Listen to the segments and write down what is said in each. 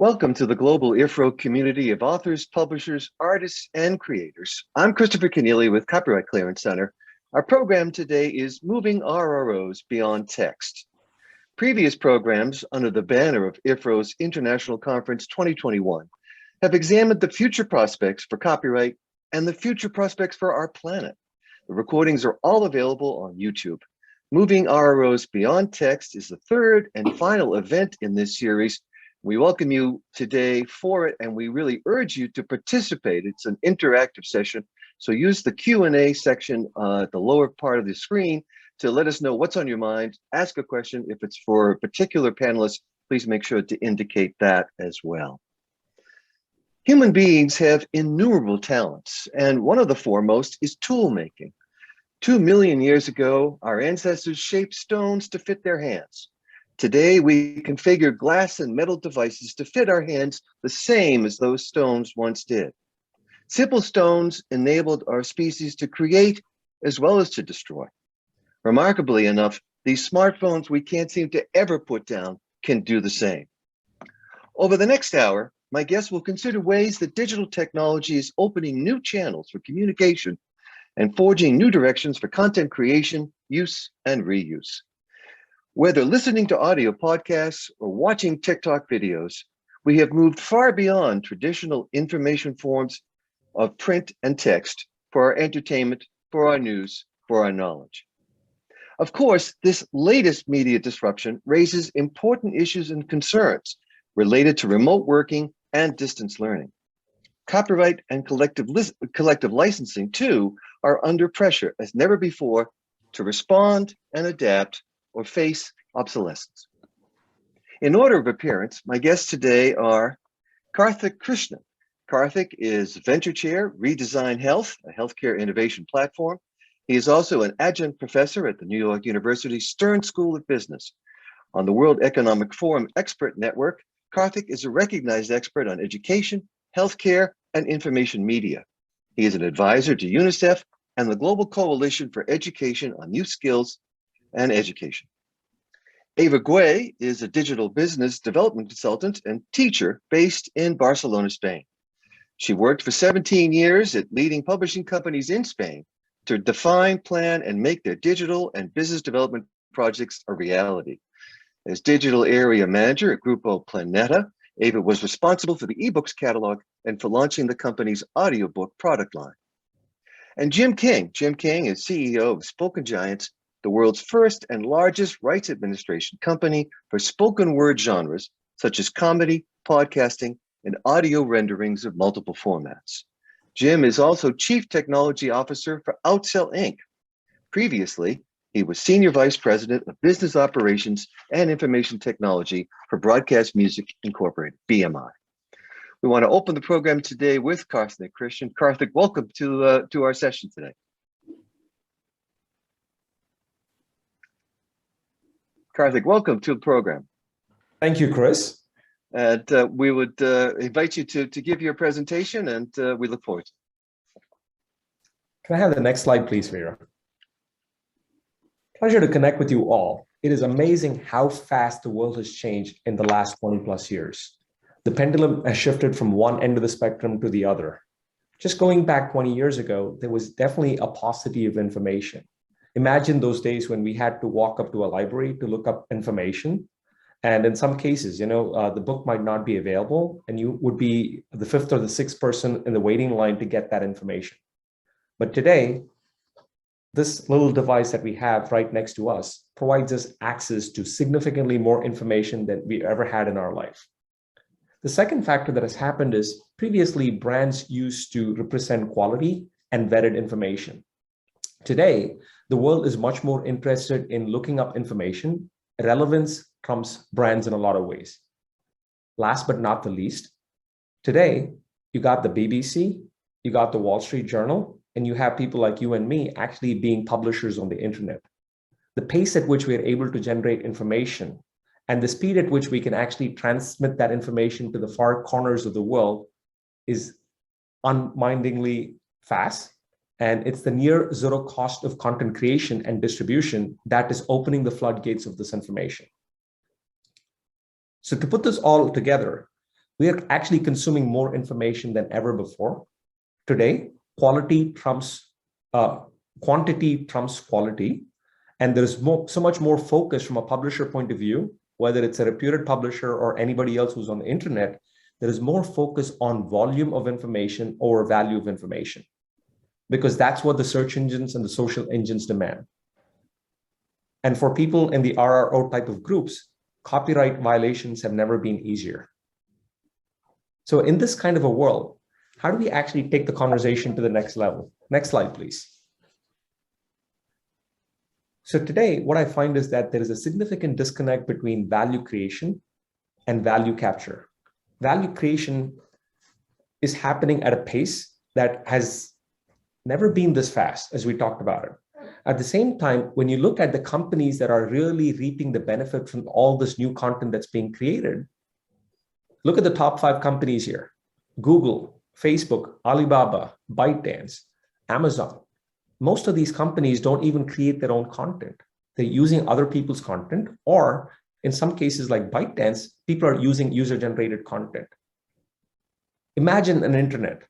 Welcome to the global IFRRO community of authors, publishers, artists, and creators. I'm Christopher Kenneally with Copyright Clearance Center. Our program today is Moving RROs Beyond Text. Previous programs under the banner of IFRRO's International Conference 2021 have examined the future prospects for copyright and the future prospects for our planet. The recordings are all available on YouTube. Moving RROs Beyond Text is the third and final event in this series. We welcome you today for it, and we really urge you to participate. It's an interactive session, so use the Q&A section at the lower part of the screen to let us know what's on your mind. Ask a question. If it's for a particular panelist, please make sure to indicate that as well. Human beings have innumerable talents, and one of the foremost is tool making. 2 million years ago, our ancestors shaped stones to fit their hands. Today, we configure glass and metal devices to fit our hands the same as those stones once did. Simple stones enabled our species to create as well as to destroy. Remarkably enough, these smartphones we can't seem to ever put down can do the same. Over the next hour, my guests will consider ways that digital technology is opening new channels for communication and forging new directions for content creation, use, and reuse. Whether listening to audio podcasts or watching TikTok videos, we have moved far beyond traditional information forms of print and text for our entertainment, for our news, for our knowledge. Of course, this latest media disruption raises important issues and concerns related to remote working and distance learning. Copyright and collective licensing, too, are under pressure as never before to respond and adapt or face obsolescence. In order of appearance, my guests today are Karthik Krishnan. Karthik is Venture Chair, Redesign Health, a healthcare innovation platform. He is also an Adjunct Professor at the New York University Stern School of Business. On the World Economic Forum Expert Network, Karthik is a recognized expert on education, healthcare, and information media. He is an advisor to UNICEF and the Global Coalition for Education on Youth Skills and Education. Eva Güell is a digital business development consultant and teacher based in Barcelona, Spain. She worked for 17 years at leading publishing companies in Spain to define, plan, and make their digital and business development projects a reality. As digital area manager at Grupo Planeta, Eva was responsible for the ebooks catalog and for launching the company's audiobook product line. And Jim King is CEO of Spoken Giants, the world's first and largest rights administration company for spoken word genres, such as comedy, podcasting, and audio renderings of multiple formats. Jim is also Chief Technology Officer for Outsell Inc. Previously, he was Senior Vice President of Business Operations and Information Technology for Broadcast Music Incorporated, BMI. We want to open the program today with Karthik Krishnan. Karthik, welcome to our session today. Karthik, welcome to the program. Thank you, Chris. And we would invite you to give your presentation, and we look forward to it. Can I have the next slide, please, Vera? Pleasure to connect with you all. It is amazing how fast the world has changed in the last 20 plus years. The pendulum has shifted from one end of the spectrum to the other. Just going back 20 years ago, there was definitely a paucity of information. Imagine those days when we had to walk up to a library to look up information. And in some cases, the book might not be available and you would be the fifth or the sixth person in the waiting line to get that information. But today, this little device that we have right next to us provides us access to significantly more information than we ever had in our life. The second factor that has happened is previously brands used to represent quality and vetted information. Today, the world is much more interested in looking up information. Relevance trumps brands in a lot of ways. Last but not the least, today, you got the BBC, you got the Wall Street Journal, and you have people like you and me actually being publishers on the internet. The pace at which we are able to generate information and the speed at which we can actually transmit that information to the far corners of the world is unmindingly fast. And it's the near zero cost of content creation and distribution that is opening the floodgates of this information. So to put this all together, We are actually consuming more information than ever before. Today, quantity trumps quality, and there's so much more focus from a publisher point of view, whether it's a reputed publisher or anybody else who's on the internet. There is more focus on volume of information over value of information, because that's what the search engines and the social engines demand. And for people in the RRO type of groups, copyright violations have never been easier. So in this kind of a world, how do we actually take the conversation to the next level? Next slide, please. So today, what I find is that there is a significant disconnect between value creation and value capture. Value creation is happening at a pace that has never been this fast as we talked about it. At the same time, when you look at the companies that are really reaping the benefit from all this new content that's being created, look at the top 5 companies here: Google, Facebook, Alibaba, ByteDance, Amazon. Most of these companies don't even create their own content. They're using other people's content, or in some cases like ByteDance, people are using user-generated content. Imagine an internet.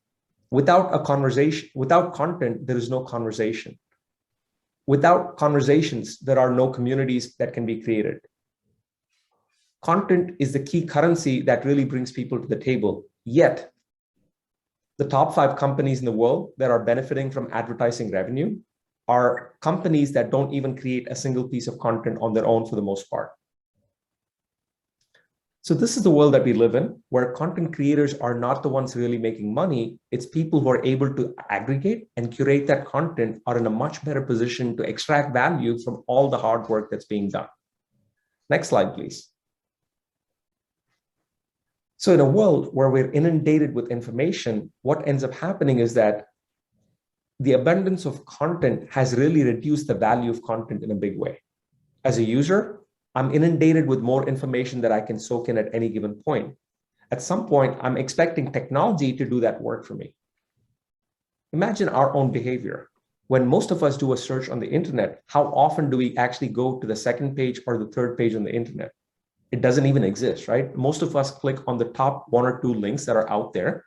Without a conversation, without content, there is no conversation. Without conversations, there are no communities that can be created. Content is the key currency that really brings people to the table. Yet, the top 5 companies in the world that are benefiting from advertising revenue are companies that don't even create a single piece of content on their own for the most part. So this is the world that we live in, where content creators are not the ones really making money. It's people who are able to aggregate and curate that content are in a much better position to extract value from all the hard work that's being done. Next slide, please. So in a world where we're inundated with information, what ends up happening is that the abundance of content has really reduced the value of content in a big way. As a user, I'm inundated with more information that I can soak in at any given point. At some point, I'm expecting technology to do that work for me. Imagine our own behavior. When most of us do a search on the internet, how often do we actually go to the second page or the third page on the internet? It doesn't even exist, right? Most of us click on the top 1 or 2 links that are out there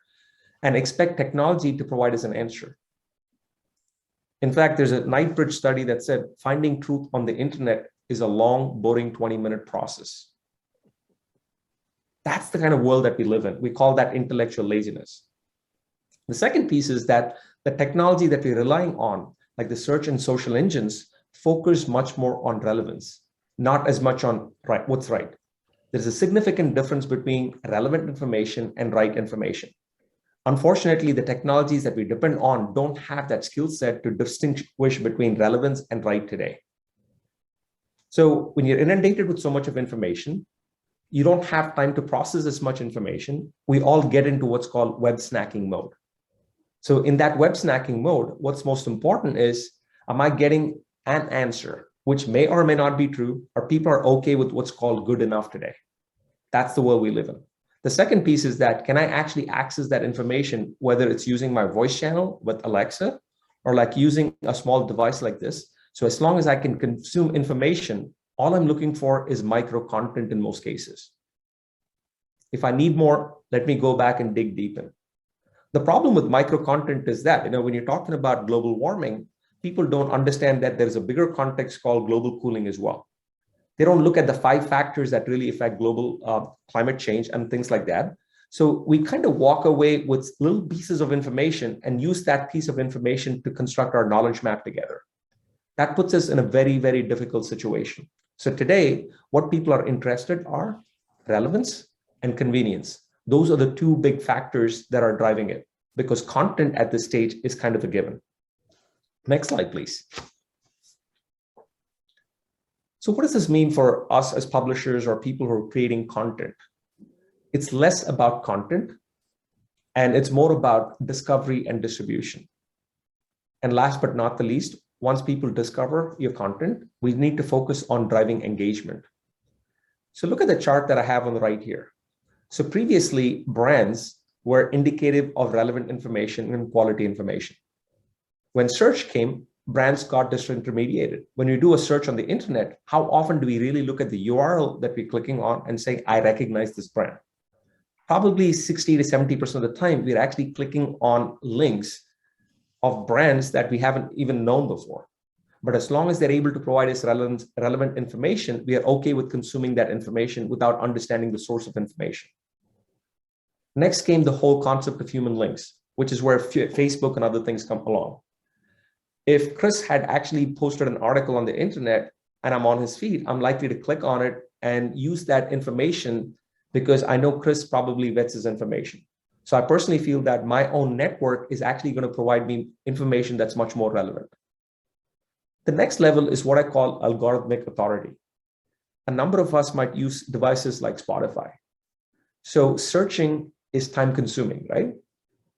and expect technology to provide us an answer. In fact, there's a Knightbridge study that said finding truth on the internet is a long, boring 20-minute process. That's the kind of world that we live in. We call that intellectual laziness. The second piece is that the technology that we're relying on, like the search and social engines, focus much more on relevance, not as much on what's right. There's a significant difference between relevant information and right information. Unfortunately, the technologies that we depend on don't have that skill set to distinguish between relevance and right today. So when you're inundated with so much of information, you don't have time to process as much information. We all get into what's called web snacking mode. So in that web snacking mode, what's most important is, am I getting an answer, which may or may not be true, or people are okay with what's called good enough today? That's the world we live in. The second piece is that, can I actually access that information, whether it's using my voice channel with Alexa, or like using a small device like this? So as long as I can consume information, all I'm looking for is micro content in most cases. If I need more, let me go back and dig deep in. The problem with micro content is that, when you're talking about global warming, people don't understand that there's a bigger context called global cooling as well. They don't look at the 5 factors that really affect global climate change and things like that. So we kind of walk away with little pieces of information and use that piece of information to construct our knowledge map together. That puts us in a very, very difficult situation. So today, what people are interested are relevance and convenience. Those are the 2 big factors that are driving it, because content at this stage is kind of a given. Next slide, please. So what does this mean for us as publishers or people who are creating content? It's less about content, and it's more about discovery and distribution. And last but not the least, once people discover your content, we need to focus on driving engagement. So look at the chart that I have on the right here. So previously, brands were indicative of relevant information and quality information. When search came, brands got disintermediated. When you do a search on the internet, how often do we really look at the URL that we're clicking on and say, I recognize this brand? probably 60 to 70% of the time, we're actually clicking on links of brands that we haven't even known before. But as long as they're able to provide us relevant information, we are okay with consuming that information without understanding the source of information. Next came the whole concept of human links, which is where Facebook and other things come along. If Chris had actually posted an article on the internet and I'm on his feed, I'm likely to click on it and use that information because I know Chris probably vets his information. So I personally feel that my own network is actually going to provide me information that's much more relevant. The next level is what I call algorithmic authority. A number of us might use devices like Spotify. So searching is time consuming, right?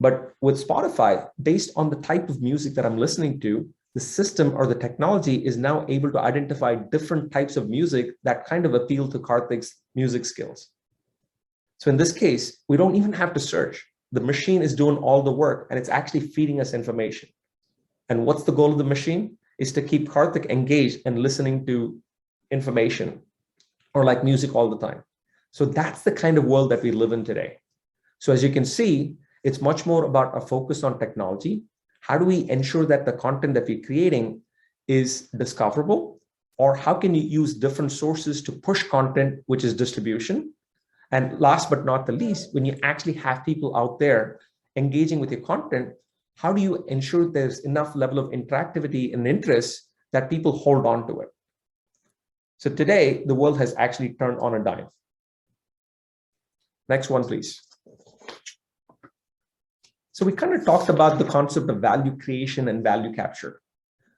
But with Spotify, based on the type of music that I'm listening to, the system or the technology is now able to identify different types of music that kind of appeal to Karthik's music skills. So in this case, we don't even have to search. The machine is doing all the work and it's actually feeding us information. And what's the goal of the machine? Is to keep Karthik engaged and listening to information or like music all the time. So that's the kind of world that we live in today. So as you can see, it's much more about a focus on technology. How do we ensure that the content that we're creating is discoverable? Or how can you use different sources to push content, which is distribution? And last but not the least, when you actually have people out there engaging with your content, how do you ensure there's enough level of interactivity and interest that people hold on to it? So today, the world has actually turned on a dime. Next one, please. So we kind of talked about the concept of value creation and value capture.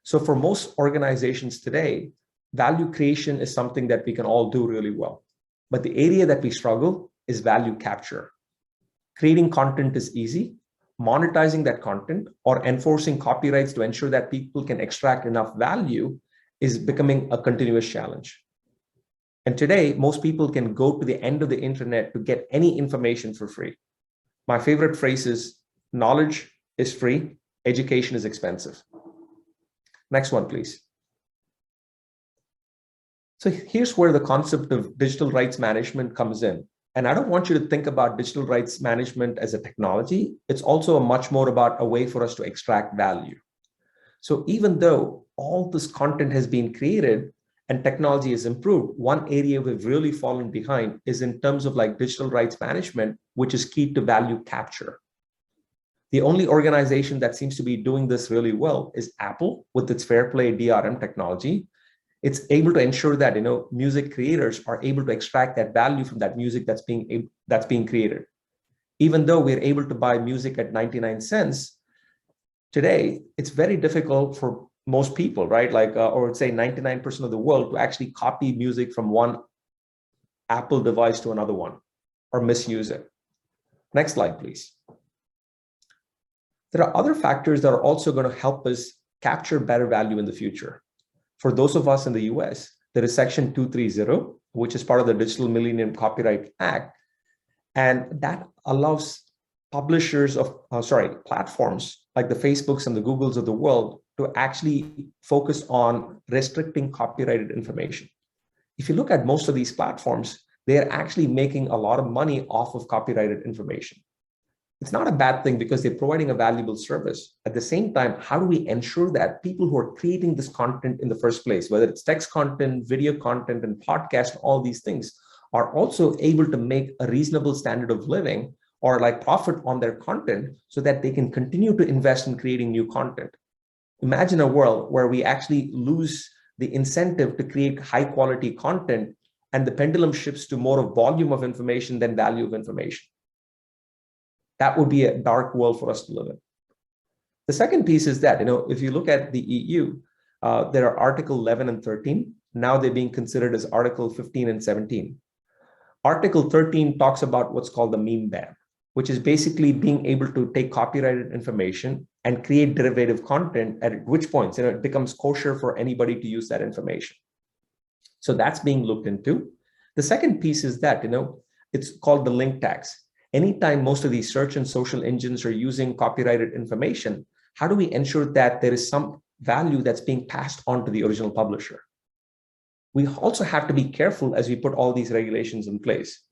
So for most organizations today, value creation is something that we can all do really well. But the area that we struggle is value capture. Creating content is easy. Monetizing that content or enforcing copyrights to ensure that people can extract enough value is becoming a continuous challenge. And today, most people can go to the end of the internet to get any information for free. My favorite phrase is, knowledge is free, education is expensive. Next one, please. So here's where the concept of digital rights management comes in. And I don't want you to think about digital rights management as a technology. It's also much more about a way for us to extract value. So even though all this content has been created and technology has improved, one area we've really fallen behind is in terms of like digital rights management, which is key to value capture. The only organization that seems to be doing this really well is Apple with its Fair Play DRM technology. It's able to ensure that music creators are able to extract that value from that music that's being created. Even though we're able to buy music at 99 cents, today it's very difficult for most people, right? Or say 99% of the world to actually copy music from one Apple device to another one or misuse it. Next slide, please. There are other factors that are also going to help us capture better value in the future. For those of us in the US, there is Section 230, which is part of the Digital Millennium Copyright Act. And that allows publishers of, platforms like the Facebooks and the Googles of the world to actually focus on restricting copyrighted information. If you look at most of these platforms, they're actually making a lot of money off of copyrighted information. It's not a bad thing because they're providing a valuable service. At the same time, how do we ensure that people who are creating this content in the first place, whether it's text content, video content, and podcast, all these things, are also able to make a reasonable standard of living or like profit on their content so that they can continue to invest in creating new content? Imagine a world where we actually lose the incentive to create high quality content and the pendulum shifts to more of volume of information than value of information. That would be a dark world for us to live in. The second piece is that, if you look at the EU, there are Article 11 and 13. Now they're being considered as Article 15 and 17. Article 13 talks about what's called the meme ban, which is basically being able to take copyrighted information and create derivative content, at which points it becomes kosher for anybody to use that information. So that's being looked into. The second piece is that, it's called the link tax. Anytime most of these search and social engines are using copyrighted information, how do we ensure that there is some value that's being passed on to the original publisher? We also have to be careful as we put all these regulations in place.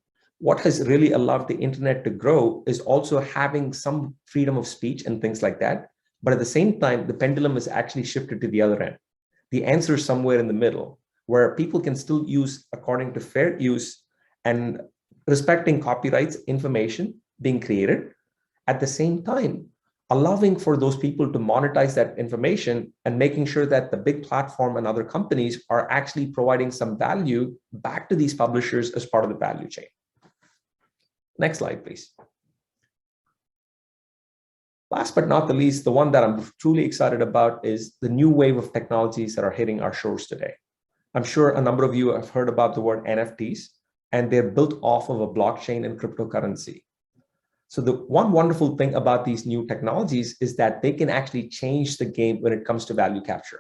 what has really allowed the internet to grow is also having some freedom of speech and things like that. But at the same time, the pendulum is actually shifted to the other end. The answer is somewhere in the middle, where people can still use according to fair use and respecting copyrights, information being created. At the same time, allowing for those people to monetize that information and making sure that the big platform and other companies are actually providing some value back to these publishers as part of the value chain. Next slide, please. Last but not the least, the one that I'm truly excited about is the new wave of technologies that are hitting our shores today. I'm sure a number of you have heard about the word NFTs, and they're built off of a blockchain and cryptocurrency. So the one wonderful thing about these new technologies is that they can actually change the game when it comes to value capture.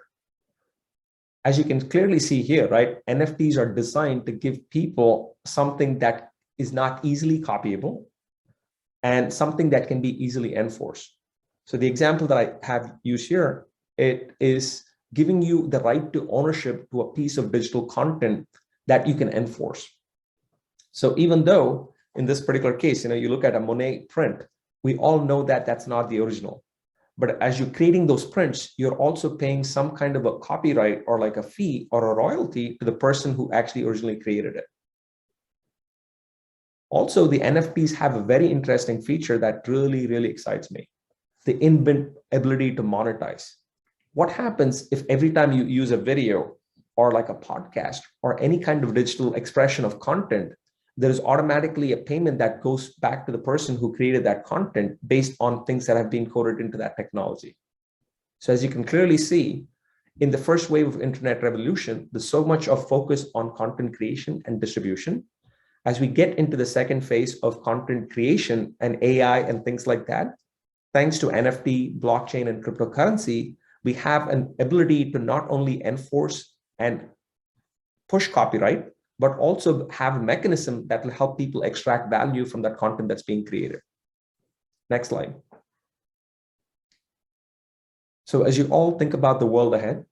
As you can clearly see here, right, NFTs are designed to give people something that is not easily copyable and something that can be easily enforced. So the example that I have used here, it is giving you the right to ownership to a piece of digital content that you can enforce. So even though in this particular case, you look at a Monet print, we all know that that's not the original. But as you're creating those prints, you're also paying some kind of a copyright or like a fee or a royalty to the person who actually originally created it. Also, the NFTs have a very interesting feature that really, really excites me: the inbuilt ability to monetize. What happens if every time you use a video or like a podcast or any kind of digital expression of content, there is automatically a payment that goes back to the person who created that content based on things that have been coded into that technology? So as you can clearly see, in the first wave of internet revolution, there's so much of focus on content creation and distribution. As we get into the second phase of content creation and AI and things like that, thanks to NFT, blockchain, and cryptocurrency, we have an ability to not only enforce and push copyright, but also have a mechanism that will help people extract value from that content that's being created. Next slide. So as you all think about the world ahead,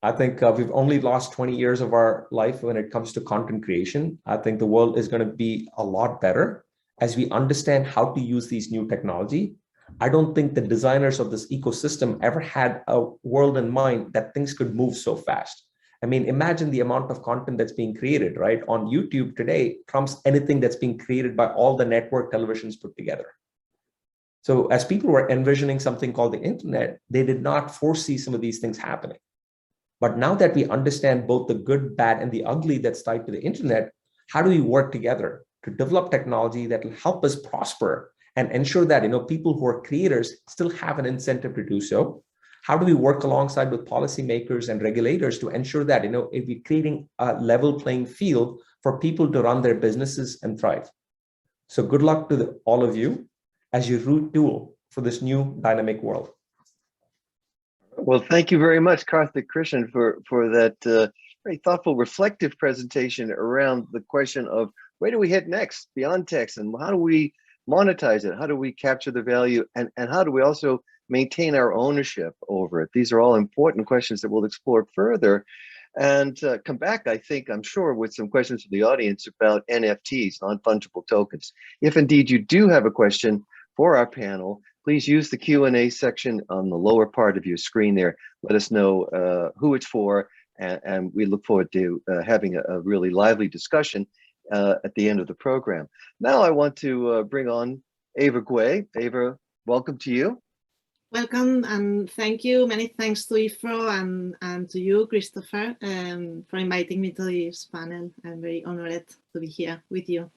I think we've only lost 20 years of our life when it comes to content creation. I think the world is going to be a lot better as we understand how to use these new technology. I don't think the designers of this ecosystem ever had a world in mind that things could move so fast. I mean, imagine the amount of content that's being created, right? On YouTube today trumps anything that's being created by all the network televisions put together. So as people were envisioning something called the internet, they did not foresee some of these things happening. But now that we understand both the good, bad, and the ugly that's tied to the internet, how do we work together to develop technology that will help us prosper and ensure that people who are creators still have an incentive to do so? How do we work alongside with policymakers and regulators to ensure that if we're creating a level playing field for people to run their businesses and thrive? So good luck to all of you as you root tool for this new dynamic world. Well, thank you very much, Karthik Krishnan, for that very thoughtful, reflective presentation around the question of where do we head next beyond text, and how do we monetize it? How do we capture the value, and how do we also maintain our ownership over it? These are all important questions that we'll explore further and come back, I'm sure, with some questions from the audience about NFTs, non-fungible tokens. If indeed you do have a question for our panel, please use the Q&A section on the lower part of your screen there. Let us know who it's for, and we look forward to having a really lively discussion at the end of the program. Now I want to bring on Eva Güell. Eva, welcome to you. Welcome and thank you. Many thanks to IFRRO and to you, Christopher, for inviting me to this panel. I'm very honored to be here with you.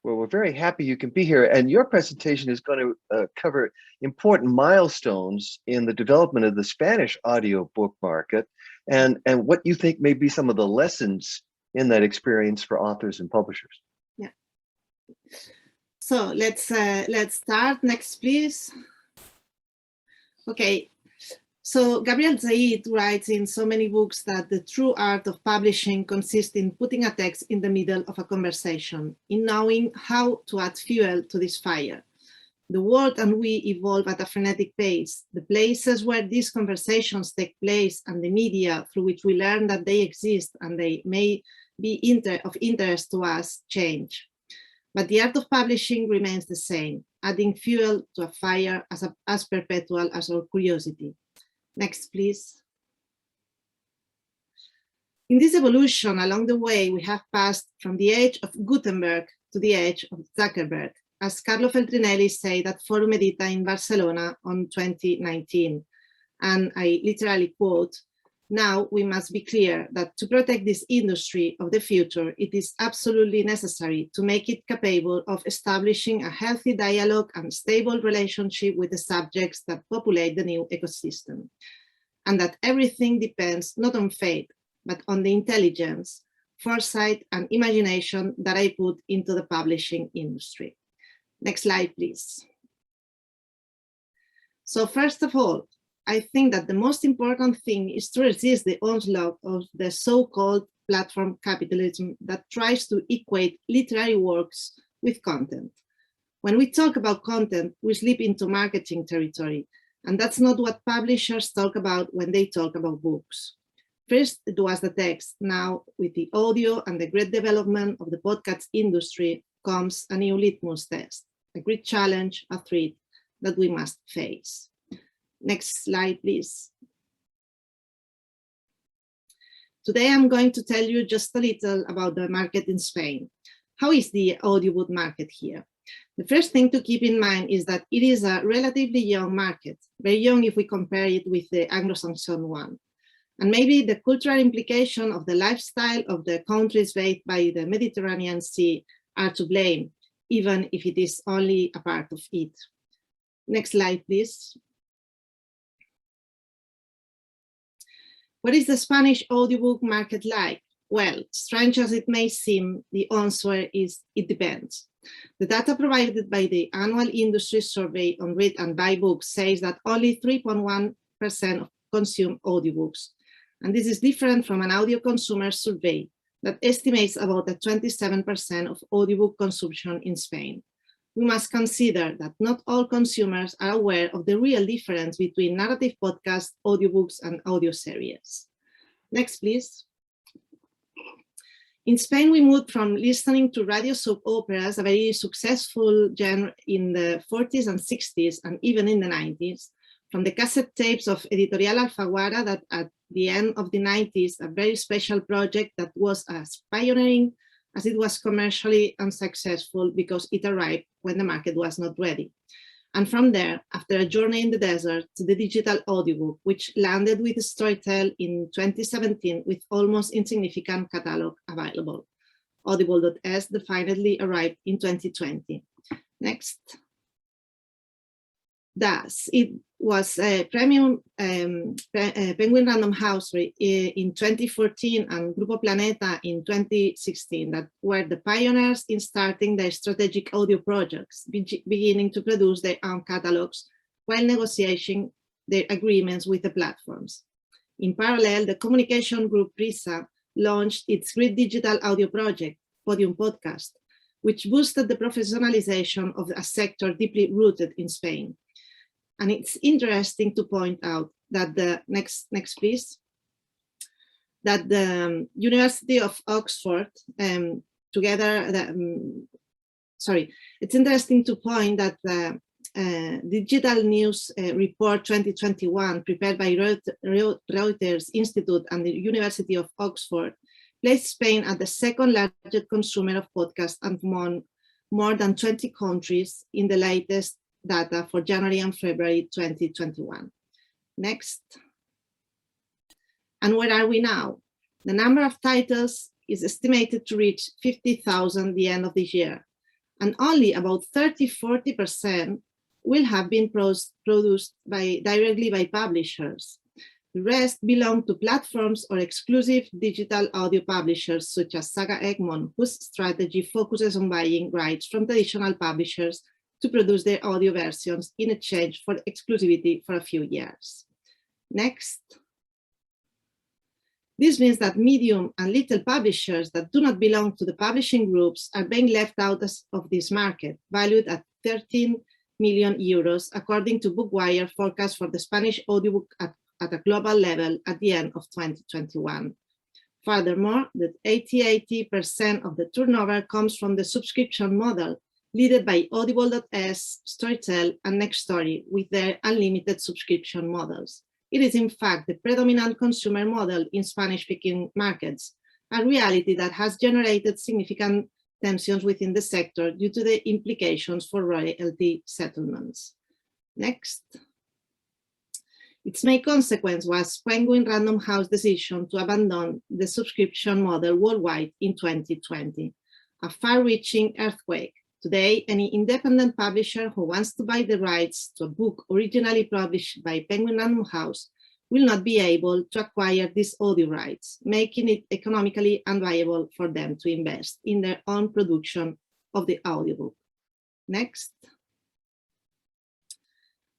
Well, we're very happy you can be here, and your presentation is going to cover important milestones in the development of the Spanish audiobook market and what you think may be some of the lessons in that experience for authors and publishers. Yeah. So let's start. Next, please. Okay. So Gabriel Zaid writes in so many books that the true art of publishing consists in putting a text in the middle of a conversation, in knowing how to add fuel to this fire. The world and we evolve at a frenetic pace. The places where these conversations take place and the media through which we learn that they exist and they may be of interest to us change. But the art of publishing remains the same, adding fuel to a fire as perpetual as our curiosity. Next, please. In this evolution, along the way, we have passed from the age of Gutenberg to the age of Zuckerberg, as Carlo Feltrinelli said at Forum Edita in Barcelona on 2019. And I literally quote, "Now we must be clear that to protect this industry of the future, it is absolutely necessary to make it capable of establishing a healthy dialogue and stable relationship with the subjects that populate the new ecosystem. And that everything depends not on fate, but on the intelligence, foresight, and imagination that I put into the publishing industry." Next slide, please. So first of all, I think that the most important thing is to resist the onslaught of the so-called platform capitalism that tries to equate literary works with content. When we talk about content, we slip into marketing territory, and that's not what publishers talk about when they talk about books. First, it was the text. Now, with the audio and the great development of the podcast industry comes a new litmus test, a great challenge, a threat that we must face. Next slide, please. Today, I'm going to tell you just a little about the market in Spain. How is the audiobook market here? The first thing to keep in mind is that it is a relatively young market, very young if we compare it with the Anglo-Saxon one. And maybe the cultural implication of the lifestyle of the countries bathed by the Mediterranean Sea are to blame, even if it is only a part of it. Next slide, please. What is the Spanish audiobook market like? Well, strange as it may seem, the answer is it depends. The data provided by the annual industry survey on read and buy books says that only 3.1% consume audiobooks. And this is different from an audio consumer survey that estimates about a 27% of audiobook consumption in Spain. We must consider that not all consumers are aware of the real difference between narrative podcasts, audiobooks, and audio series. Next, please. In Spain, we moved from listening to radio soap operas, a very successful genre in the 40s and 60s, and even in the 90s, from the cassette tapes of Editorial Alfaguara that at the end of the 90s, a very special project that was as pioneering as it was commercially unsuccessful because it arrived when the market was not ready. And from there, after a journey in the desert, to the digital audiobook, which landed with Storytel in 2017 with almost insignificant catalog available. Audible.s definitely arrived in 2020. Next. Thus, it was a premium Penguin Random House in 2014 and Grupo Planeta in 2016 that were the pioneers in starting their strategic audio projects, beginning to produce their own catalogs while negotiating their agreements with the platforms. In parallel, the communication group Prisa launched its great digital audio project, Podium Podcast, which boosted the professionalization of a sector deeply rooted in Spain. And it's interesting to point out that the next please, that the University of Oxford it's interesting to point that the Digital News Report 2021 prepared by Reuters Institute and the University of Oxford placed Spain at the second largest consumer of podcasts among more than 20 countries in the latest data for January and February 2021. Next. And where are we now? The number of titles is estimated to reach 50,000 at the end of this year, and only about 30–40% will have been produced directly by publishers. The rest belong to platforms or exclusive digital audio publishers such as Saga Egmont, whose strategy focuses on buying rights from traditional publishers to produce their audio versions in exchange for exclusivity for a few years. Next. This means that medium and little publishers that do not belong to the publishing groups are being left out of this market, valued at 13 million euros, according to Bookwire forecast for the Spanish audiobook at a global level at the end of 2021. Furthermore, that 80% of the turnover comes from the subscription model, led by Audible.s, Storytel, and Nextory with their unlimited subscription models. It is in fact the predominant consumer model in Spanish-speaking markets, a reality that has generated significant tensions within the sector due to the implications for royalty settlements. Next. Its main consequence was Penguin Random House decision to abandon the subscription model worldwide in 2020, a far-reaching earthquake. Today, any independent publisher who wants to buy the rights to a book originally published by Penguin Random House will not be able to acquire these audio rights, making it economically unviable for them to invest in their own production of the audiobook. Next.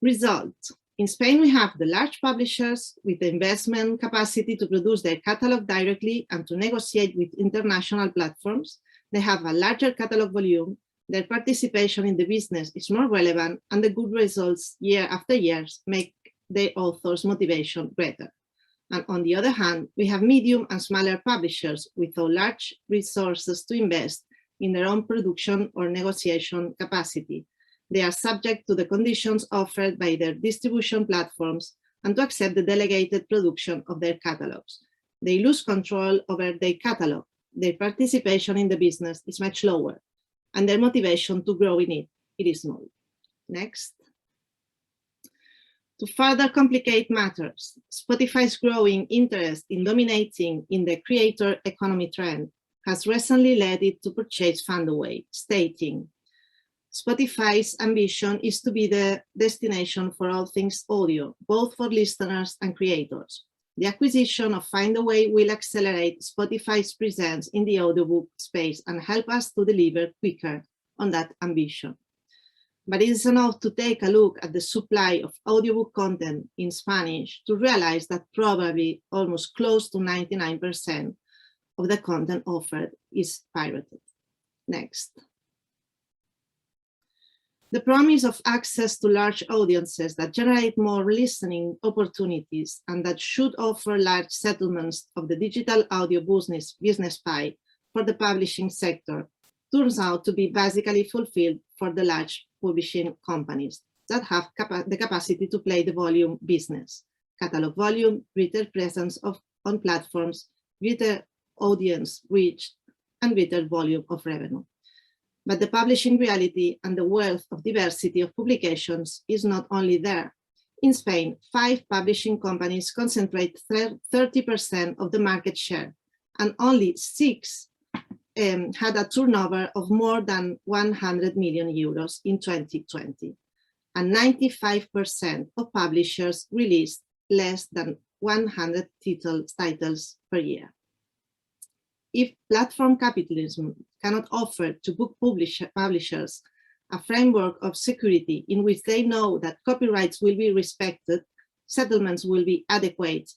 Result. In Spain, we have the large publishers with the investment capacity to produce their catalog directly and to negotiate with international platforms. They have a larger catalog volume, their participation in the business is more relevant, and the good results year after year make their authors' motivation greater. And on the other hand, we have medium and smaller publishers without large resources to invest in their own production or negotiation capacity. They are subject to the conditions offered by their distribution platforms and to accept the delegated production of their catalogs. They lose control over their catalog. Their participation in the business is much lower, and their motivation to grow in it is small. Next. To further complicate matters, Spotify's growing interest in dominating in the creator economy trend has recently led it to purchase Fundaway, stating, Spotify's ambition is to be the destination for all things audio, both for listeners and creators. The acquisition of Findaway will accelerate Spotify's presence in the audiobook space and help us to deliver quicker on that ambition. But it is enough to take a look at the supply of audiobook content in Spanish to realize that probably almost close to 99% of the content offered is pirated. Next. The promise of access to large audiences that generate more listening opportunities and that should offer large settlements of the digital audio business pie for the publishing sector turns out to be basically fulfilled for the large publishing companies that have the capacity to play the volume business, catalog volume, greater presence on platforms, greater audience reach, and greater volume of revenue. But the publishing reality and the wealth of diversity of publications is not only there. In Spain, 5 publishing companies concentrate 30% of the market share, and only 6 had a turnover of more than 100 million euros in 2020. And 95% of publishers released less than 100 titles per year. If platform capitalism cannot offer to book publishers a framework of security in which they know that copyrights will be respected, settlements will be adequate,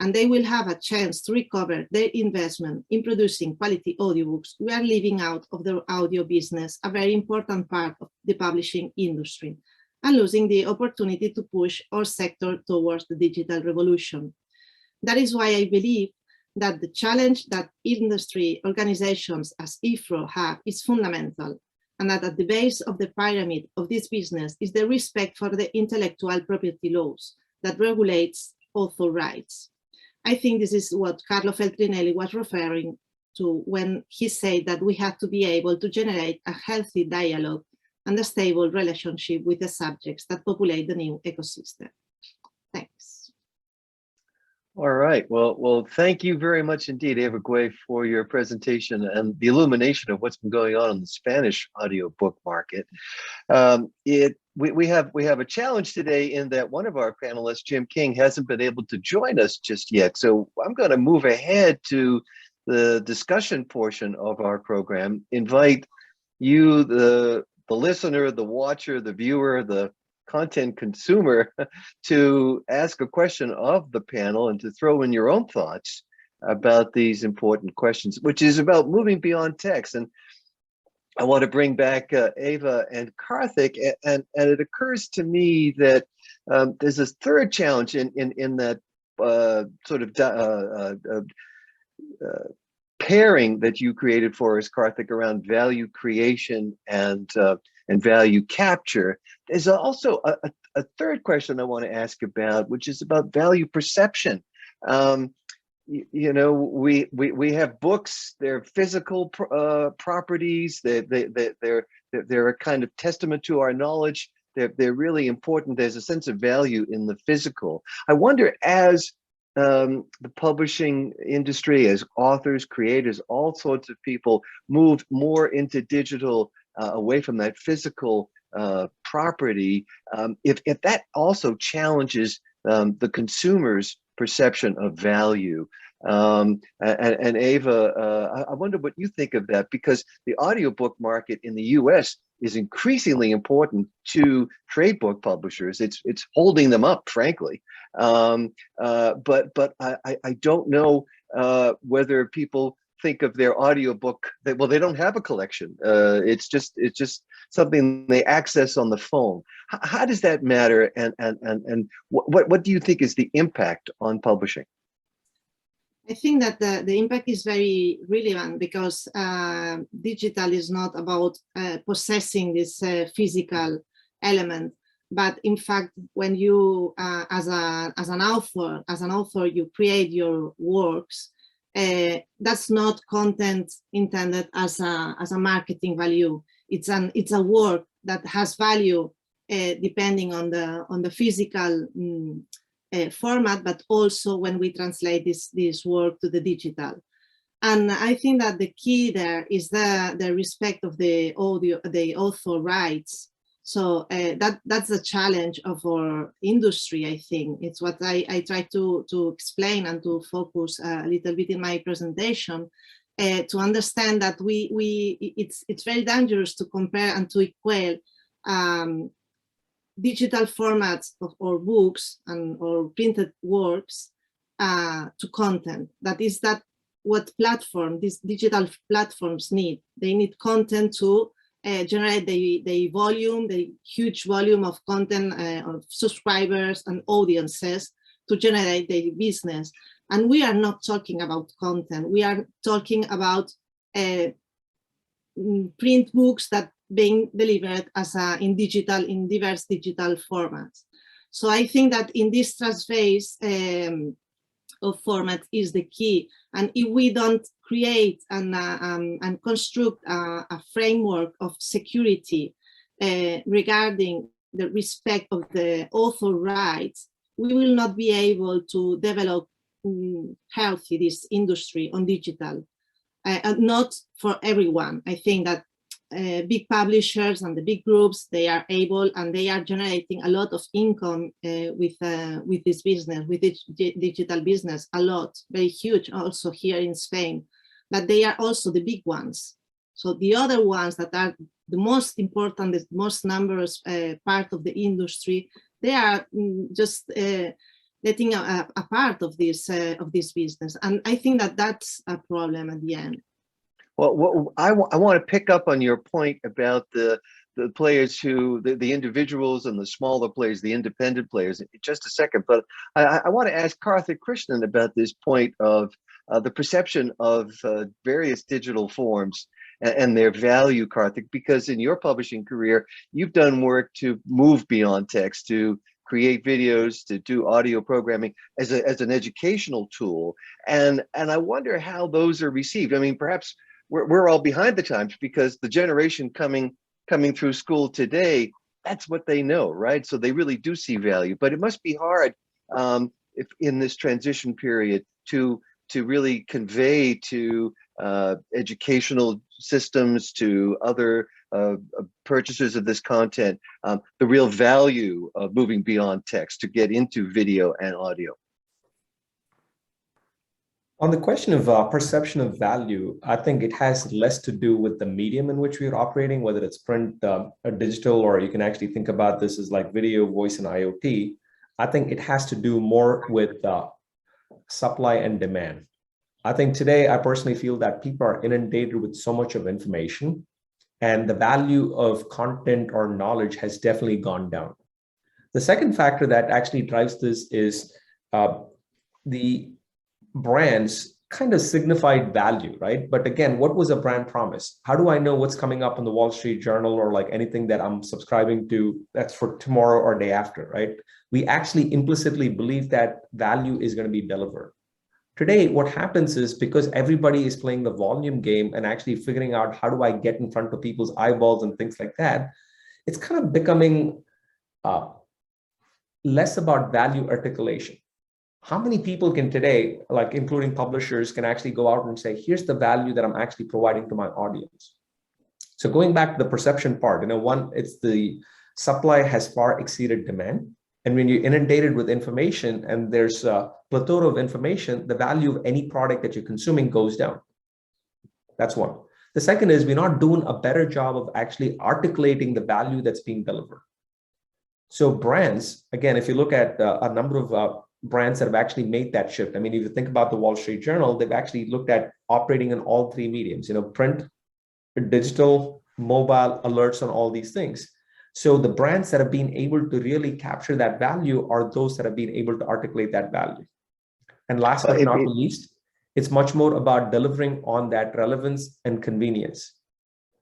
and they will have a chance to recover their investment in producing quality audiobooks, we are leaving out of the audio business a very important part of the publishing industry and losing the opportunity to push our sector towards the digital revolution. That is why I believe that the challenge that industry organizations as IFRRO have is fundamental, and that at the base of the pyramid of this business is the respect for the intellectual property laws that regulates author rights. I think this is what Carlo Feltrinelli was referring to when he said that we have to be able to generate a healthy dialogue and a stable relationship with the subjects that populate the new ecosystem. Thanks. All right. Well, thank you very much indeed, Eva Güell, for your presentation and the illumination of what's been going on in the Spanish audiobook market. We have a challenge today in that one of our panelists, Jim King, hasn't been able to join us just yet. So I'm going to move ahead to the discussion portion of our program. Invite you, the listener, the watcher, the viewer, the content consumer, to ask a question of the panel and to throw in your own thoughts about these important questions, which is about moving beyond text. And I want to bring back Eva and Karthik, and it occurs to me that there's this third challenge in that sort of pairing that you created for us, Karthik, around value creation and value capture, there's also a third question I want to ask about, which is about value perception. You know, we have books. They're physical properties. They're a kind of testament to our knowledge. They're really important. There's a sense of value in the physical. I wonder, as the publishing industry, as authors, creators, all sorts of people move more into digital, away from that physical property, if that also challenges the consumer's perception of value. And Eva, I wonder what you think of that, because the audiobook market in the US is increasingly important to trade book publishers. It's holding them up, frankly. But I don't know whether people think of their audiobook that, well, they don't have a collection. It's just something they access on the phone. How does that matter? And what do you think is the impact on publishing? I think that the impact is very relevant, because digital is not about possessing this physical element, but in fact, when you, as an author, you create your works. That's not content intended as a marketing value. It's a work that has value depending on the physical format, but also when we translate this work to the digital. And I think that the key there is the respect of the author rights. So that's the challenge of our industry. I think it's what I try to explain and to focus a little bit in my presentation, to understand that it's very dangerous to compare and to equate digital formats of our books or printed works to content. That is what these digital platforms need. They need content to generate the huge volume of content of subscribers and audiences to generate the business. And we are not talking about content. We are talking about print books that being delivered in diverse digital formats. So I think that in this transphase of format is the key. And if we don't create and construct a framework of security regarding the respect of the author rights, we will not be able to develop healthy this industry on digital. And not for everyone. I think that big publishers and the big groups, they are able and they are generating a lot of income with this business, with this digital business, a lot, very huge also here in Spain. But they are also the big ones. So the other ones that are the most important, the most numerous part of the industry, they are just letting a part of this business. And I think that that's a problem at the end. Well, I want to pick up on your point about the players the individuals and the smaller players, the independent players, in just a second. But I want to ask Karthik Krishnan about this point of the perception of various digital forms and their value, Karthik, because in your publishing career, you've done work to move beyond text, to create videos, to do audio programming as an educational tool. And I wonder how those are received. I mean, perhaps we're all behind the times because the generation coming through school today, that's what they know, right? So they really do see value, but it must be hard if in this transition period to really convey to educational systems, to other purchasers of this content, the real value of moving beyond text to get into video and audio. On the question of perception of value, I think it has less to do with the medium in which we are operating, whether it's print, or digital, or you can actually think about this as like video, voice, and IoT. I think it has to do more with supply and demand. I think today, I personally feel that people are inundated with so much of information, and the value of content or knowledge has definitely gone down. The second factor that actually drives this is the brands kind of signified value, right? But again, what was a brand promise? How do I know what's coming up in the Wall Street Journal or like anything that I'm subscribing to that's for tomorrow or day after, right? We actually implicitly believe that value is going to be delivered. Today, what happens is because everybody is playing the volume game and actually figuring out how do I get in front of people's eyeballs and things like that, it's kind of becoming less about value articulation. How many people can today, like including publishers, can actually go out and say, here's the value that I'm actually providing to my audience? So going back to the perception part, one, it's the supply has far exceeded demand. And when you're inundated with information and there's a plethora of information, the value of any product that you're consuming goes down. That's one. The second is we're not doing a better job of actually articulating the value that's being delivered. So brands, again, if you look at a number of brands that have actually made that shift. I mean, if you think about the Wall Street Journal, they've actually looked at operating in all three mediums, print, digital, mobile, alerts on all these things. So the brands that have been able to really capture that value are those that have been able to articulate that value. And last but not least, it's much more about delivering on that relevance and convenience.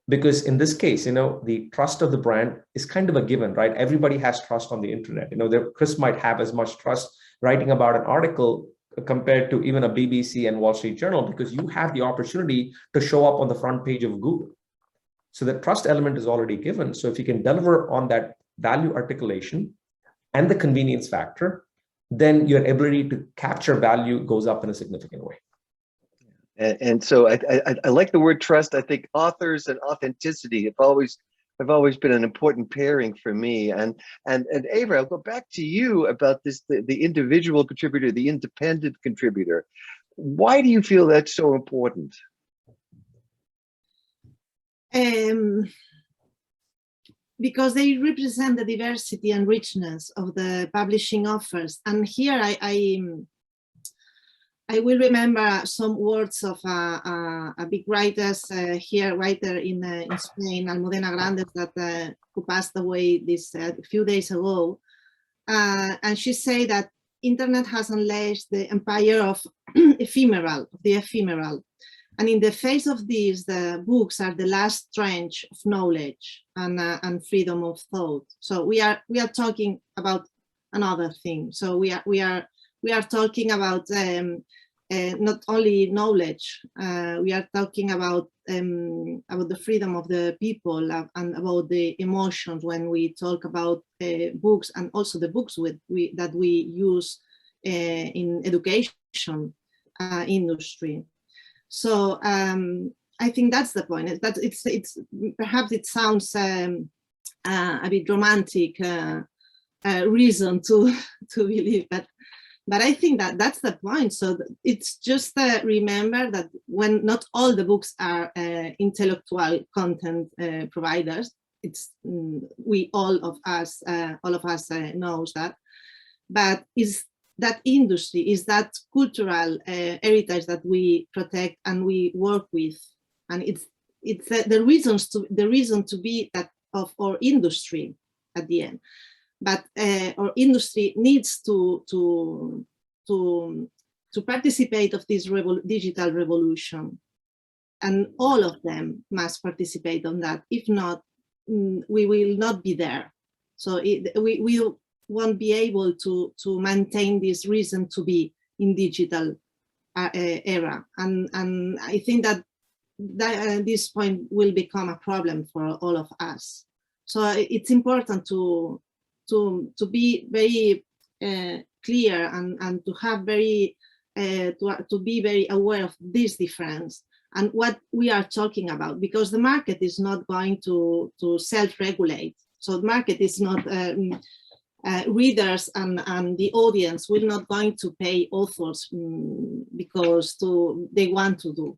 Because in this case, the trust of the brand is kind of a given, right? Everybody has trust on the internet. Chris might have as much trust writing about an article compared to even a BBC and Wall Street Journal, because you have the opportunity to show up on the front page of Google. So the trust element is already given. So if you can deliver on that value articulation and the convenience factor, then your ability to capture value goes up in a significant way. And so I like the word trust. I think authors and authenticity have always been an important pairing for me. And Eva, I'll go back to you about this, the individual contributor, the independent contributor. Why do you feel that's so important? Because they represent the diversity and richness of the publishing offers. And here I will remember some words of a big writer in Spain, Almudena Grandes, who passed away this few days ago. And she said that internet has unleashed the empire of the ephemeral. And in the face of this, the books are the last trench of knowledge and freedom of thought. So we are talking about another thing. So we are talking about not only knowledge. We are talking about the freedom of the people and about the emotions when we talk about books, and also the books that we use in education industry. So I think that's the point. It's perhaps it sounds a bit romantic reason to believe, but I think that's the point. So it's just remember that when not all the books are intellectual content providers, it's all of us knows that, but is that industry, is that cultural heritage that we protect and we work with, and it's the reason to be that of our industry at the end. But our industry needs to participate of this digital revolution, and all of them must participate on that. If not, we will not be there. So we won't be able to maintain this reason to be in digital era, and I think that this point will become a problem for all of us. So it's important to be very clear and to have to be very aware of this difference and what we are talking about, because the market is not going to self-regulate. So the market is not readers and the audience will not going to pay authors because they want to do.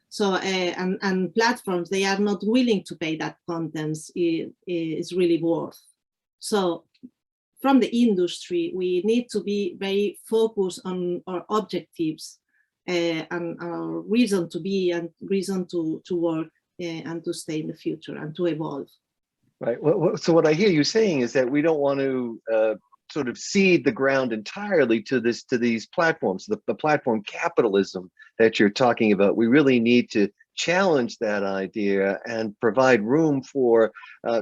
So and platforms, they are not willing to pay that content is really worth. So from the industry, we need to be very focused on our objectives and our reason to be and reason to work and to stay in the future and to evolve. Right. Well, so what I hear you saying is that we don't want to sort of cede the ground entirely to these platforms, the platform capitalism that you're talking about. We really need to challenge that idea and provide room for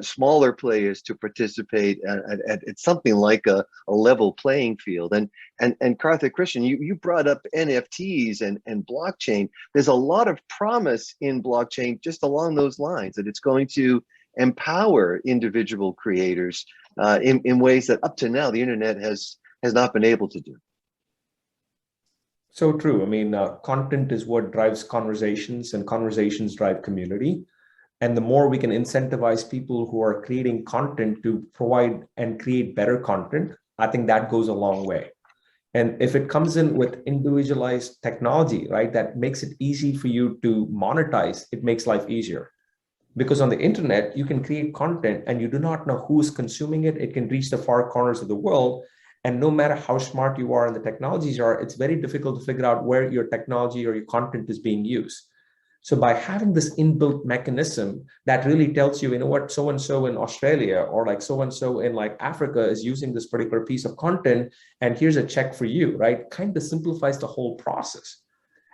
smaller players to participate at something like a level playing field. And Karthik Krishnan, you brought up NFTs and blockchain. There's a lot of promise in blockchain just along those lines, that it's going to empower individual creators in ways that up to now the internet has not been able to do. So true. I mean, content is what drives conversations, and conversations drive community. And the more we can incentivize people who are creating content to provide and create better content, I think that goes a long way. And if it comes in with individualized technology, right, that makes it easy for you to monetize, it makes life easier. Because on the internet, you can create content and you do not know who's consuming it. It can reach the far corners of the world. And no matter how smart you are and the technologies are, it's very difficult to figure out where your technology or your content is being used. So by having this inbuilt mechanism that really tells you, you know what, so-and-so in Australia or like so-and-so in like Africa is using this particular piece of content, and here's a check for you, right? Kind of simplifies the whole process.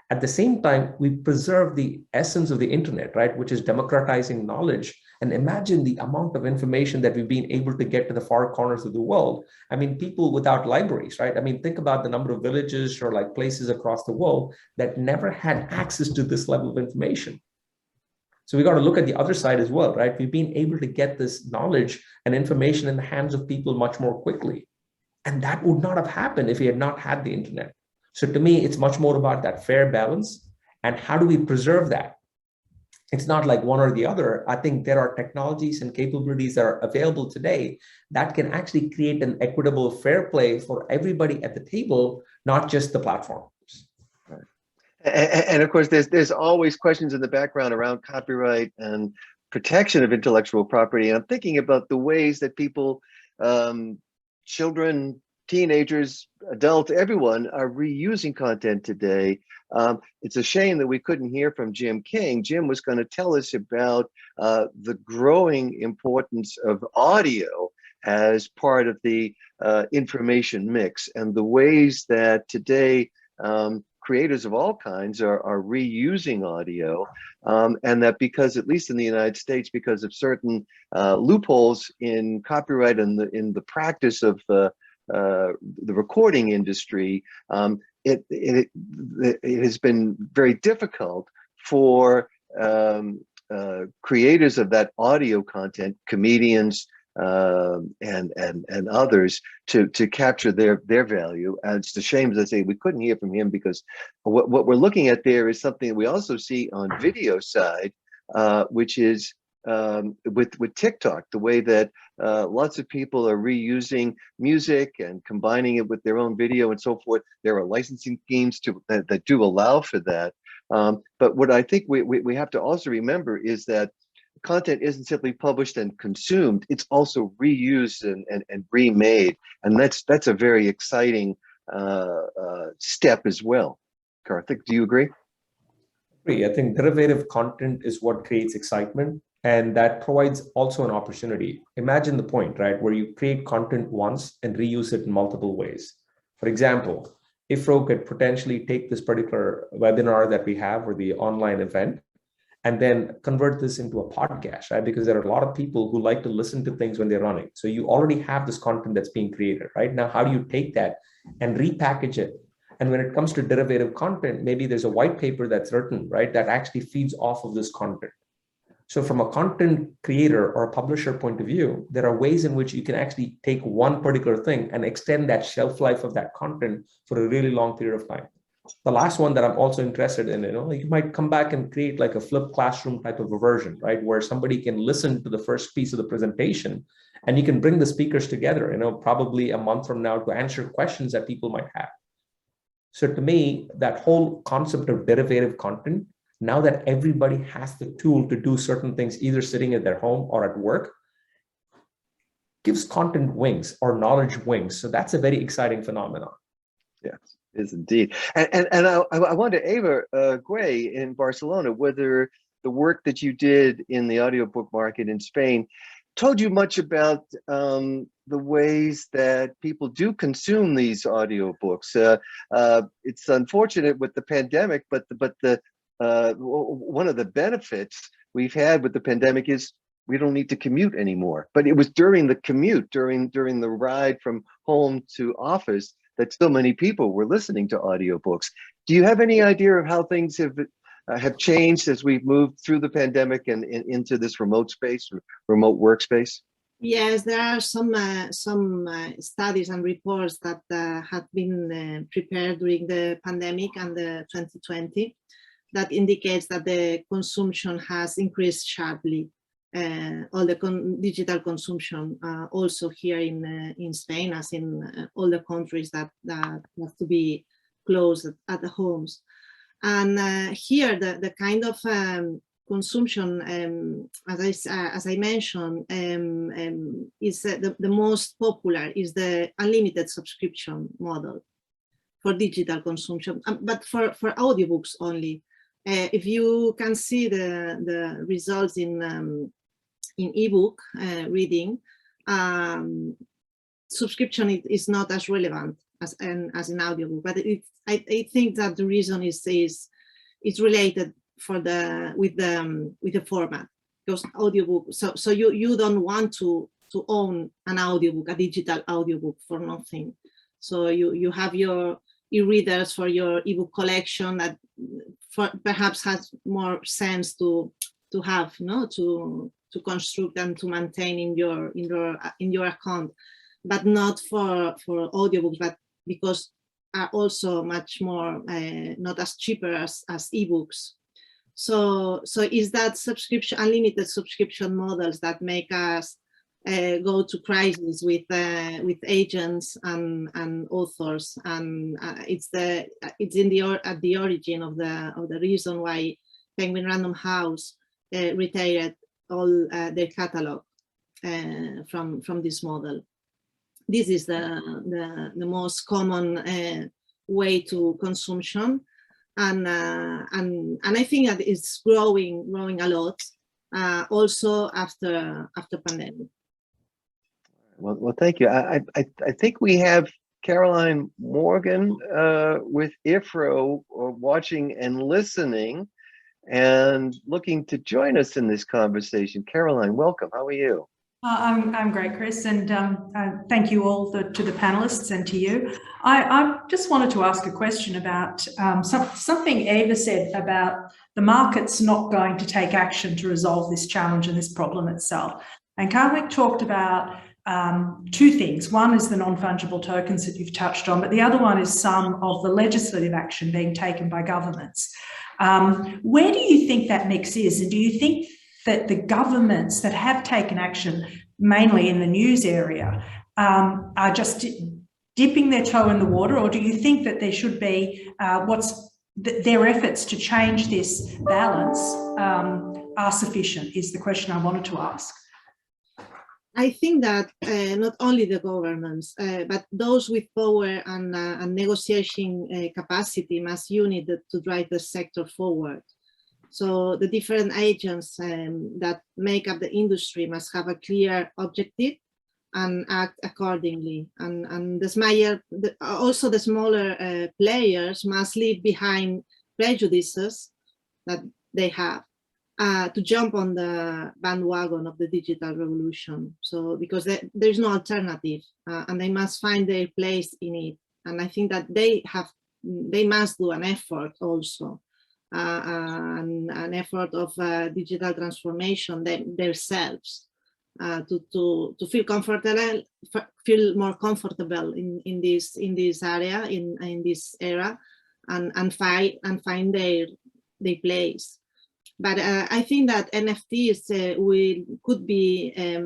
At the same time, we preserve the essence of the internet, right, which is democratizing knowledge. And imagine the amount of information that we've been able to get to the far corners of the world. I mean, people without libraries, right? I mean, think about the number of villages or like places across the world that never had access to this level of information. So we got to look at the other side as well, right? We've been able to get this knowledge and information in the hands of people much more quickly. And that would not have happened if we had not had the internet. So to me, it's much more about that fair balance and how do we preserve that? It's not like one or the other. I think there are technologies and capabilities that are available today that can actually create an equitable fair play for everybody at the table, not just the platforms. Right. And of course, there's always questions in the background around copyright and protection of intellectual property. And I'm thinking about the ways that people, children, teenagers, adults, everyone are reusing content today. It's a shame that we couldn't hear from Jim King. Jim was going to tell us about the growing importance of audio as part of the information mix, and the ways that today creators of all kinds are reusing audio, and that because, at least in the United States, because of certain loopholes in copyright and in the practice of the recording industry, it has been very difficult for creators of that audio content, comedians and others, to capture their value. And it's a shame, as I say, we couldn't hear from him, because what we're looking at there is something we also see on video side, which is with TikTok, the way that lots of people are reusing music and combining it with their own video and so forth. There are licensing schemes that do allow for that. But what I think we have to also remember is that content isn't simply published and consumed, it's also reused and remade. And that's a very exciting step as well. Karthik, do you agree? I think derivative content is what creates excitement. And that provides also an opportunity. Imagine the point, right, where you create content once and reuse it in multiple ways. For example, IFRRO could potentially take this particular webinar that we have, or the online event, and then convert this into a podcast, right? Because there are a lot of people who like to listen to things when they're running. So you already have this content that's being created, right? Now, how do you take that and repackage it? And when it comes to derivative content, maybe there's a white paper that's written, right, that actually feeds off of this content. So from a content creator or a publisher point of view, there are ways in which you can actually take one particular thing and extend that shelf life of that content for a really long period of time. The last one that I'm also interested in, you might come back and create like a flipped classroom type of a version, right, where somebody can listen to the first piece of the presentation and you can bring the speakers together, probably a month from now, to answer questions that people might have. So to me, that whole concept of derivative content, now that everybody has the tool to do certain things, either sitting at their home or at work, gives content wings or knowledge wings. So that's a very exciting phenomenon. Yes, it is indeed. And I wonder, Eva Güell in Barcelona, whether the work that you did in the audiobook market in Spain told you much about the ways that people do consume these audiobooks. It's unfortunate with the pandemic, but one of the benefits we've had with the pandemic is we don't need to commute anymore. But it was during the commute, during the ride from home to office, that so many people were listening to audiobooks. Do you have any idea of how things have changed as we've moved through the pandemic and into this remote space, remote workspace? Yes, there are some studies and reports that have been prepared during the pandemic and the 2020 that indicates that the consumption has increased sharply. All the digital consumption, also here in Spain, as in all the countries that have to be closed at the homes. And here, the kind of consumption, as I mentioned, is the most popular is the unlimited subscription model for digital consumption, but for audiobooks only. If you can see the results in ebook reading, subscription is not as relevant as an audiobook, but I think that the reason is related with the format, because audiobook. So you don't want to own an audiobook, a digital audiobook, for nothing. So you have your e-readers for your ebook collection that perhaps has more sense to have, to construct and to maintain in your account, but not for audiobooks, but because are also much more not as cheaper as ebooks. So is that subscription, unlimited subscription models that make us go to crisis with agents and authors, and it's at the origin of the reason why Penguin Random House retired all their catalog from this model. This is the most common way to consumption, and I think that it's growing a lot, also after pandemic. Well, thank you. I think we have Caroline Morgan with IFRRO watching and listening and looking to join us in this conversation. Caroline, welcome. How are you? I'm great, Chris, and thank you all to the panelists and to you. I just wanted to ask a question about something Eva said about the market's not going to take action to resolve this challenge and this problem itself. And Karthik talked about two things. One is the non-fungible tokens that you've touched on, but the other one is some of the legislative action being taken by governments. Where do you think that mix is? And do you think that the governments that have taken action, mainly in the news area, are just dipping their toe in the water, or do you think that there should be their efforts to change this balance are sufficient, is the question I wanted to ask. I think that not only the governments, but those with power and negotiation capacity must unite to drive the sector forward. So the different agents that make up the industry must have a clear objective and act accordingly. And also the smaller players must leave behind prejudices that they have to jump on the bandwagon of the digital revolution. So because there's no alternative, and they must find their place in it. And I think that they must do an effort also. An effort of digital transformation themselves to feel more comfortable in this area, in this era, and find their place. But I think that NFTs could be a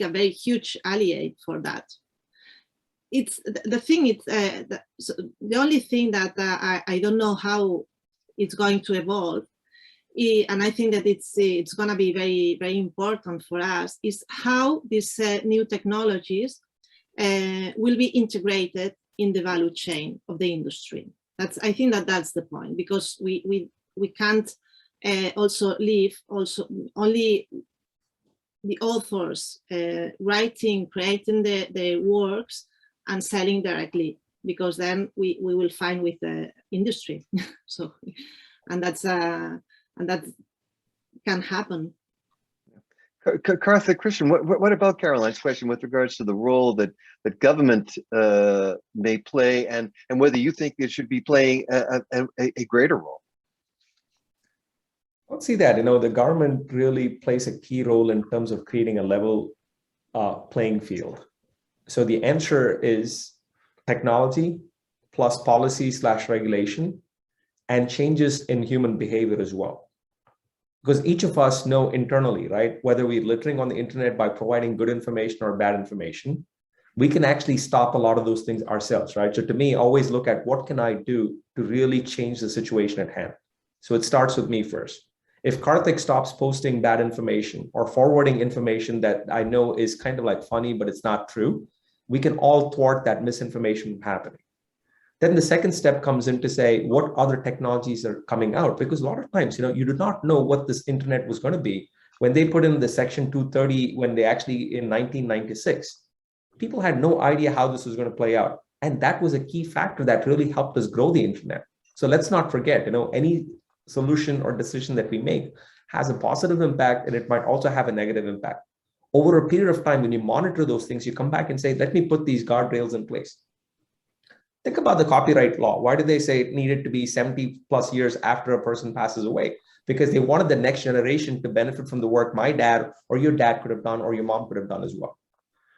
very huge ally for that. It's the thing. It's the only thing that I don't know how it's going to evolve, and I think that it's going to be very, very important for us, is how these new technologies will be integrated in the value chain of the industry. I think that's the point, because we can't also live only the authors writing, creating the works and selling directly, because then we will find with the industry. So, and that can happen. Karthik Krishnan, what about Caroline's question with regards to the role that government may play, and whether you think it should be playing a greater role? I would see that, the government really plays a key role in terms of creating a level playing field. So the answer is technology plus policy/regulation and changes in human behavior as well. Because each of us know internally, right, whether we're littering on the internet by providing good information or bad information, we can actually stop a lot of those things ourselves, right? So to me, always look at what can I do to really change the situation at hand. So it starts with me first. If Karthik stops posting bad information or forwarding information that I know is kind of like funny, but it's not true, we can all thwart that misinformation from happening. Then the second step comes in to say, what other technologies are coming out? Because a lot of times, you do not know what this internet was going to be. When they put in the Section 230, when they actually in 1996, people had no idea how this was going to play out. And that was a key factor that really helped us grow the internet. So let's not forget, any solution or decision that we make has a positive impact, and it might also have a negative impact. Over a period of time, when you monitor those things, you come back and say, let me put these guardrails in place. Think about the copyright law. Why did they say it needed to be 70 plus years after a person passes away? Because they wanted the next generation to benefit from the work my dad or your dad could have done, or your mom could have done as well.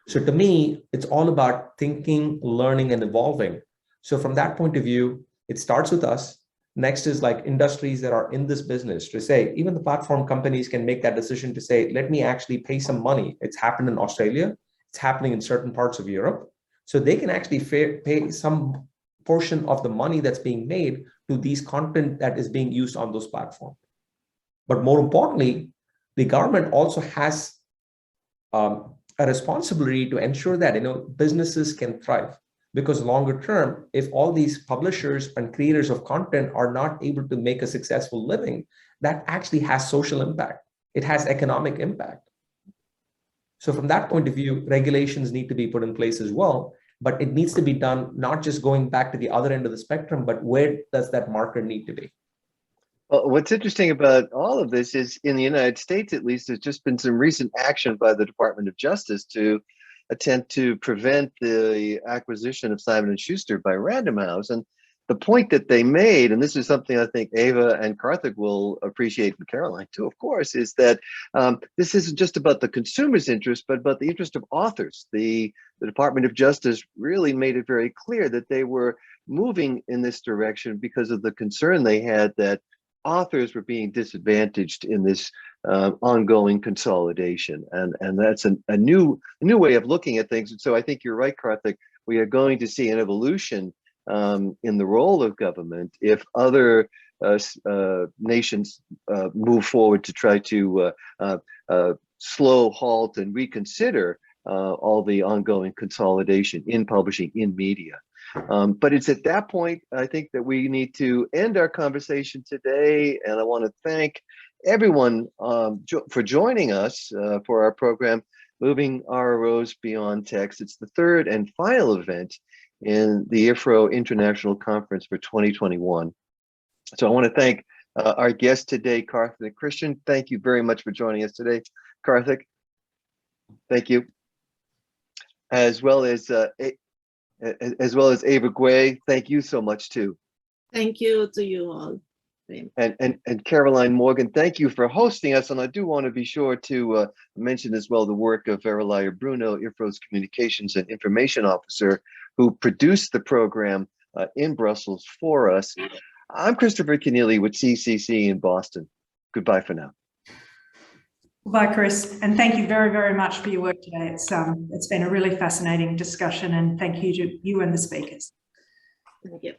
So to me, it's all about thinking, learning, and evolving. So from that point of view, it starts with us. Next is like industries that are in this business to say, even the platform companies can make that decision to say, let me actually pay some money. It's happened in Australia. It's happening in certain parts of Europe. So they can actually pay some portion of the money that's being made to these content that is being used on those platforms. But more importantly, the government also has a responsibility to ensure that businesses can thrive. Because longer term, if all these publishers and creators of content are not able to make a successful living, that actually has social impact. It has economic impact. So from that point of view, regulations need to be put in place as well, but it needs to be done not just going back to the other end of the spectrum, but where does that marker need to be? Well, what's interesting about all of this is in the United States, at least, there's just been some recent action by the Department of Justice to attempt to prevent the acquisition of Simon & Schuster by Random House. And the point that they made, and this is something I think Eva and Karthik will appreciate, and Caroline too, of course, is that this isn't just about the consumer's interest, but about the interest of authors. The Department of Justice really made it very clear that they were moving in this direction because of the concern they had that authors were being disadvantaged in this ongoing consolidation, and that's a new way of looking at things. And so I think you're right, Karthik. We are going to see an evolution in the role of government if other nations move forward to try to slow, halt, and reconsider all the ongoing consolidation in publishing, in media. But it's at that point, I think, that we need to end our conversation today. And I want to thank everyone for joining us for our program, Moving RROs Beyond Text. It's the third and final event in the IFRRO International Conference for 2021. So I want to thank our guest today, Karthik Krishnan. Thank you very much for joining us today, Karthik. Thank you. As well as Eva Güell, thank you so much too. Thank you to you all. And Caroline Morgan, thank you for hosting us. And I do want to be sure to mention as well the work of Veralaya Bruno, IFRRO's Communications and Information Officer, who produced the program in Brussels for us. I'm Christopher Kenneally with CCC in Boston. Goodbye for now. Bye, Chris, and thank you very, very much for your work today. It's been a really fascinating discussion, and thank you to you and the speakers. Thank you.